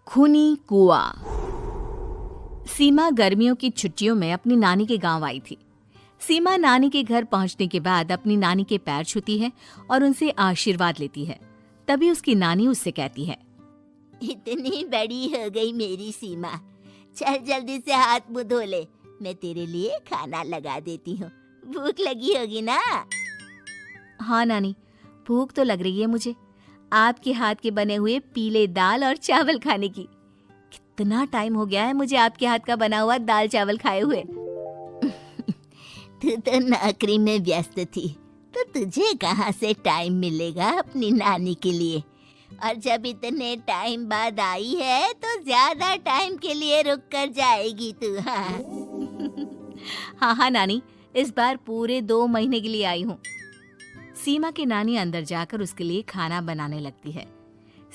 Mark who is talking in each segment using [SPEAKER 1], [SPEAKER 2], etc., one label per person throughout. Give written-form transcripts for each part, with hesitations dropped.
[SPEAKER 1] खूनी कुआं। सीमा गर्मियों की छुट्टियों में अपनी नानी के गांव आई थी। सीमा नानी के घर पहुंचने के बाद अपनी नानी के पैर छूती है और उनसे आशीर्वाद लेती है। तभी उसकी नानी उससे कहती है,
[SPEAKER 2] इतनी बड़ी हो गई मेरी सीमा, चल जल्दी से हाथ मुंह धो ले, मैं तेरे लिए खाना लगा देती हूँ। भूख लगी होगी ना?
[SPEAKER 1] हाँ नानी, भूख तो लग रही है मुझे, आपके हाथ के बने हुए पीले दाल और चावल खाने की। कितना टाइम हो गया है मुझे आपके हाथ का बना हुआ दाल चावल खाए हुए।
[SPEAKER 2] तू तो नौकरी में व्यस्त थी, तो तुझे कहाँ से टाइम मिलेगा अपनी नानी के लिए? और जब इतने टाइम बाद आई है तो ज्यादा टाइम के लिए रुक कर जाएगी तू।
[SPEAKER 1] हाँ नानी, इस बार पूरे 2 महीने के लिए आई हूँ। सीमा की नानी अंदर जाकर उसके लिए खाना बनाने लगती है।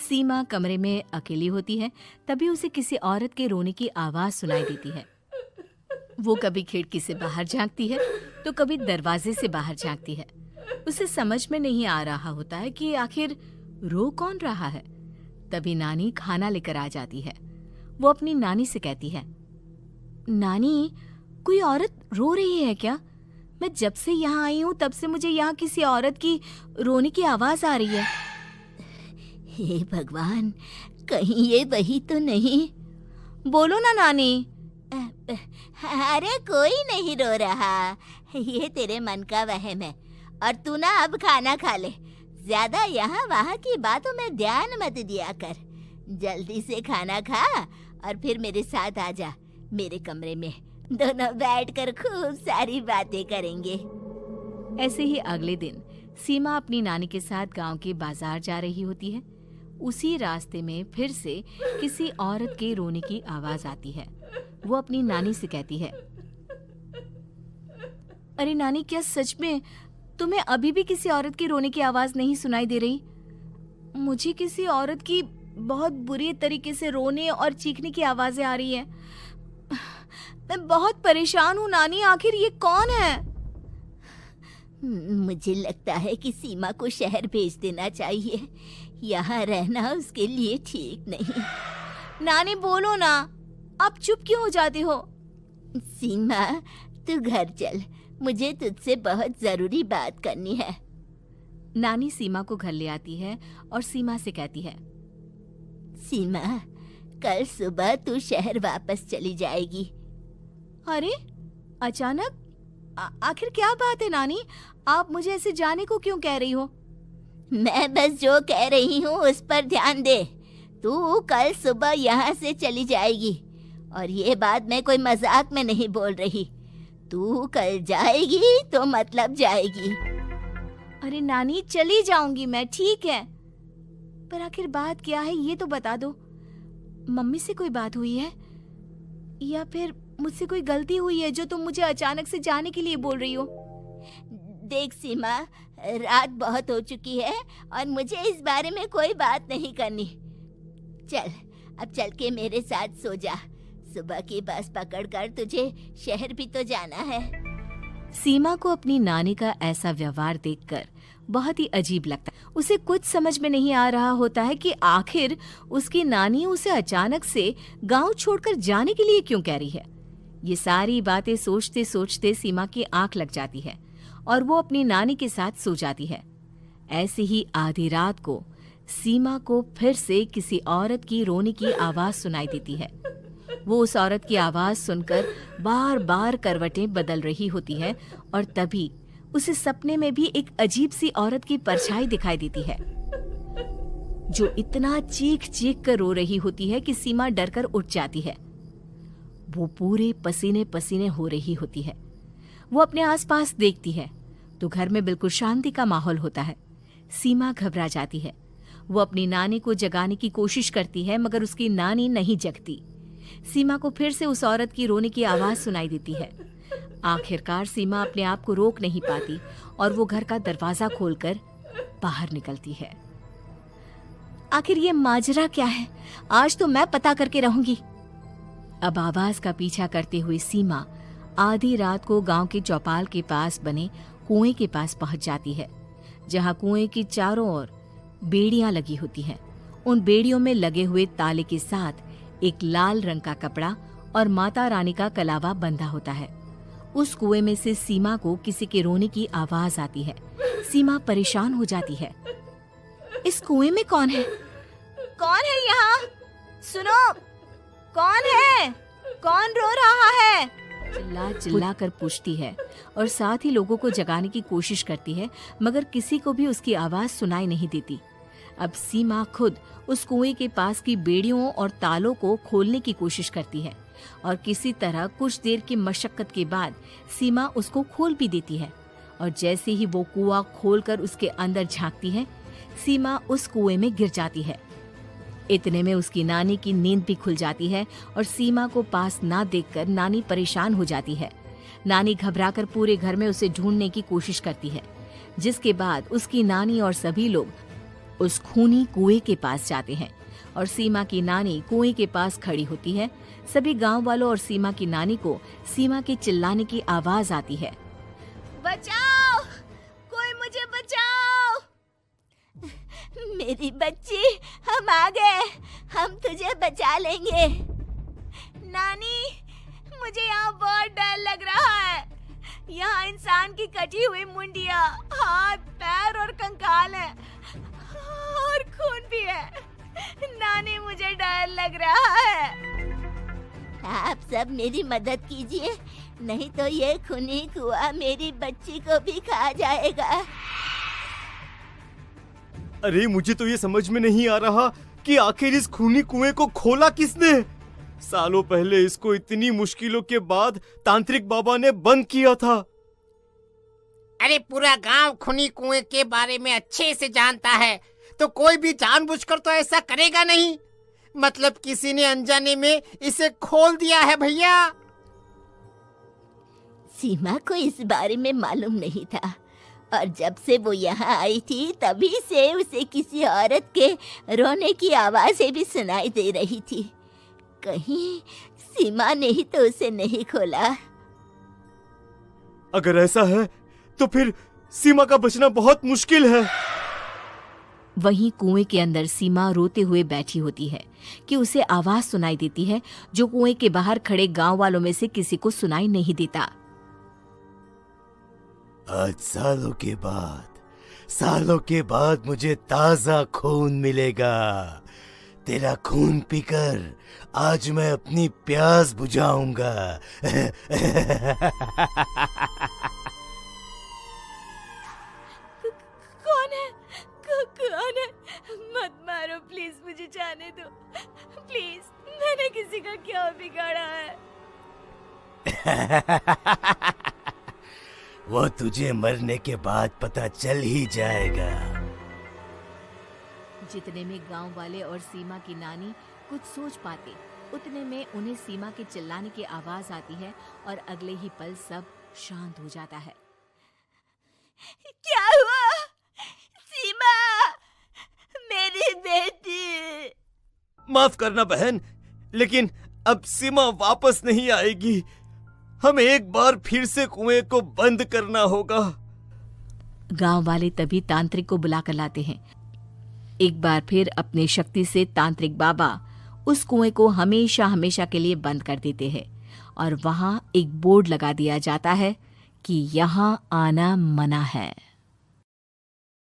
[SPEAKER 1] सीमा कमरे में अकेली होती है, तभी उसे किसी औरत के रोने की आवाज सुनाई देती है। वो कभी खिड़की से बाहर झांकती है तो कभी दरवाजे से बाहर झांकती है। उसे समझ में नहीं आ रहा होता है कि आखिर रो कौन रहा है। तभी नानी खाना लेकर आ जाती है। वो अपनी नानी से कहती है, नानी, कोई औरत रो रही है क्या? मैं जब से यहाँ आई हूँ तब से मुझे यहाँ किसी औरत की रोने की आवाज आ रही है।
[SPEAKER 2] हे भगवान, कहीं ये वही तो नहीं?
[SPEAKER 1] बोलो ना नानी।
[SPEAKER 2] अरे कोई नहीं रो रहा, ये तेरे मन का वहम है। और तू ना अब खाना खा ले, ज्यादा यहाँ वहाँ की बातों में ध्यान मत दिया कर। जल्दी से खाना खा और फिर मेरे साथ आ जा मेरे कमरे में, दोनों बैठकर खूब सारी बातें करेंगे।
[SPEAKER 1] ऐसे ही अगले दिन सीमा अपनी नानी के साथ गांव के बाजार जा रही होती है। उसी रास्ते में फिर से किसी औरत के रोने की आवाज आती है। वो अपनी नानी से कहती है, अरे नानी, क्या सच में तुम्हें अभी भी किसी औरत की रोने की आवाज नहीं सुनाई दे रही? मुझे किसी औरत की बहुत बुरी तरीके से रोने और चीखने की आवाजें आ रही है। मैं बहुत परेशान हूँ नानी, आखिर ये कौन है?
[SPEAKER 2] मुझे लगता है कि सीमा को शहर भेज देना चाहिए, यहाँ रहना उसके लिए ठीक नहीं।
[SPEAKER 1] नानी बोलो ना, आप चुप क्यों हो जाते हो?
[SPEAKER 2] सीमा, तू घर चल, मुझे तुझसे बहुत जरूरी बात करनी है।
[SPEAKER 1] नानी सीमा को घर ले आती है और सीमा से कहती है,
[SPEAKER 2] सीमा, कल सुबह तू शहर वापस चली जाएगी।
[SPEAKER 1] अरे अचानक? आखिर क्या बात है नानी, आप मुझे ऐसे जाने को क्यों कह रही हो?
[SPEAKER 2] मैं बस जो कह रही हूँ उस पर ध्यान दे। तू कल सुबह यहाँ से चली जाएगी, और ये बात मैं कोई मजाक में नहीं बोल रही। तू कल जाएगी तो मतलब जाएगी।
[SPEAKER 1] अरे नानी, चली जाऊंगी मैं, ठीक है, पर आखिर बात क्या है ये तो बता दो। मम्मी से कोई बात हुई है या फिर मुझसे कोई गलती हुई है जो तुम मुझे अचानक से जाने के लिए बोल रही हो?
[SPEAKER 2] देख सीमा, रात बहुत हो चुकी है और मुझे इस बारे में कोई बात नहीं करनी। चल, अब चल के मेरे साथ सो जा। सुबह की बस पकड़कर तुझे शहर भी तो जाना है।
[SPEAKER 1] सीमा को अपनी नानी का ऐसा व्यवहार देखकर बहुत ही अजीब लगता है। उसे कुछ समझ में नहीं आ रहा होता है कि आखिर उसकी नानी उसे अचानक से गांव छोड़कर जाने के लिए क्यों कह रही है। ये सारी बातें सोचते सोचते सीमा की आंख लग जाती है और वो अपनी नानी के साथ सो जाती है। ऐसे ही आधी रात को सीमा को फिर से किसी औरत की रोने की आवाज सुनाई देती है। वो उस औरत की आवाज सुनकर बार बार करवटें बदल रही होती है और तभी उसे सपने में भी एक अजीब सी औरत की परछाई दिखाई देती है, जो इतना चीख चीख कर रो रही होती है कि सीमा डरकर उठ जाती है। वो पूरे पसीने पसीने हो रही होती है। वो अपने आसपास देखती है तो घर में बिल्कुल शांति का माहौल होता है। सीमा घबरा जाती है। वो अपनी नानी को जगाने की कोशिश करती है, मगर उसकी नानी नहीं जगती। सीमा को फिर से उस औरत की रोने की आवाज सुनाई देती है। आखिरकार सीमा अपने आप को रोक नहीं पाती और वो घर का दरवाजा खोलकर बाहर निकलती है। आखिर ये माजरा क्या है? आज तो मैं पता करके रहूंगी। अब आवाज का पीछा करते हुए सीमा आधी रात को गांव के चौपाल के पास बने कुएं के पास पहुंच जाती है, जहां कुएं की चारों ओर बेड़ियां लगी होती हैं उन बेड़ियों में लगे हुए ताले के साथ एक लाल रंग का कपड़ा और माता रानी का कलावा बंधा होता है। उस कुएं में से सीमा को किसी के रोने की आवाज आती है। सीमा परेशान हो जाती है। इस कुएं में कौन है? कौन है यहाँ? सुनो, कौन है? कौन रो रहा है? चिल्ला चिल्ला कर पूछती है और साथ ही लोगों को जगाने की कोशिश करती है, मगर किसी को भी उसकी आवाज सुनाई नहीं देती। अब सीमा खुद उस कुएं के पास की बेड़ियों और तालों को खोलने की कोशिश करती है और किसी तरह कुछ देर की मशक्कत के बाद सीमा उसको खोल भी देती है। और जैसे ही वो कुआं खोलकर उसके अंदर झांकती है, सीमा उस कुएं में गिर जाती है। इतने में उसकी नानी की नींद भी खुल जाती है और सीमा को पास ना देखकर नानी परेशान हो जाती है। नानी घबराकर पूरे घर में उसे ढूंढने की कोशिश करती है, जिसके बाद उसकी नानी और सभी लोग उस खूनी कुएं के पास जाते हैं और सीमा की नानी कुएं के पास खड़ी होती है। सभी गांव वालों और सीमा की नानी को सीमा के चिल्लाने की आवाज आती है। बचाओ, कोई मुझे बचाओ।
[SPEAKER 2] मेरी बच्ची, हम आ गए, हम तुझे बचा लेंगे।
[SPEAKER 1] नानी, मुझे यहाँ बहुत डर लग रहा है। यहाँ इंसान की कटी हुई मुंडियाँ, हाथ, पैर और कंकाल है और खून भी है। नानी, मुझे डर लग रहा है।
[SPEAKER 2] आप सब मेरी मदद कीजिए, नहीं तो ये खूनी कुआं मेरी बच्ची को भी खा जाएगा।
[SPEAKER 3] अरे मुझे तो ये समझ में नहीं आ रहा कि आखिर इस खूनी कुएं को खोला किसने। सालों पहले इसको इतनी मुश्किलों के बाद तांत्रिक बाबा ने बंद किया था।
[SPEAKER 4] अरे पूरा गांव खूनी कुएं के बारे में अच्छे से जानता है, तो कोई भी जानबूझकर तो ऐसा करेगा नहीं। मतलब किसी ने अनजाने में इसे खोल दिया है भैया।
[SPEAKER 2] सीमा को इस बारे में मालूम नहीं था और जब से वो यहाँ आई थी तभी से उसे किसी औरत के रोने की आवाजें भी सुनाई दे रही थी। कहीं सीमा ने ही तो उसे नहीं खोला।
[SPEAKER 3] अगर ऐसा है तो फिर सीमा का बचना बहुत मुश्किल है।
[SPEAKER 1] वहीं कुएं के अंदर सीमा रोते हुए बैठी होती है कि उसे आवाज सुनाई देती है जो कुएं के बाहर खड़े गांव वालों में से किसी को सुनाई नहीं देता।
[SPEAKER 5] आज सालों के बाद मुझे ताजा खून मिलेगा। तेरा खून पीकर आज मैं अपनी प्यास बुझाऊंगा।
[SPEAKER 1] कौन है? कौन है? मत मारो प्लीज, मुझे जाने दो प्लीज। मैंने किसी का क्या बिगाड़ा है?
[SPEAKER 5] वो तुझे मरने के बाद पता चल ही जाएगा।
[SPEAKER 1] जितने में गांव वाले और सीमा की नानी कुछ सोच पाते, उतने में उन्हें सीमा के चिल्लाने की आवाज आती है और अगले ही पल सब शांत हो जाता है।
[SPEAKER 2] क्या हुआ? सीमा, मेरी बेटी।
[SPEAKER 3] माफ करना बहन, लेकिन अब सीमा वापस नहीं आएगी। हमें एक बार फिर से कुएं को बंद करना होगा।
[SPEAKER 1] गांव वाले तभी तांत्रिक को बुलाकर लाते हैं। एक बार फिर अपनी शक्ति से तांत्रिक बाबा उस कुएं को हमेशा हमेशा के लिए बंद कर देते हैं और वहां एक बोर्ड लगा दिया जाता है कि यहाँ आना मना है।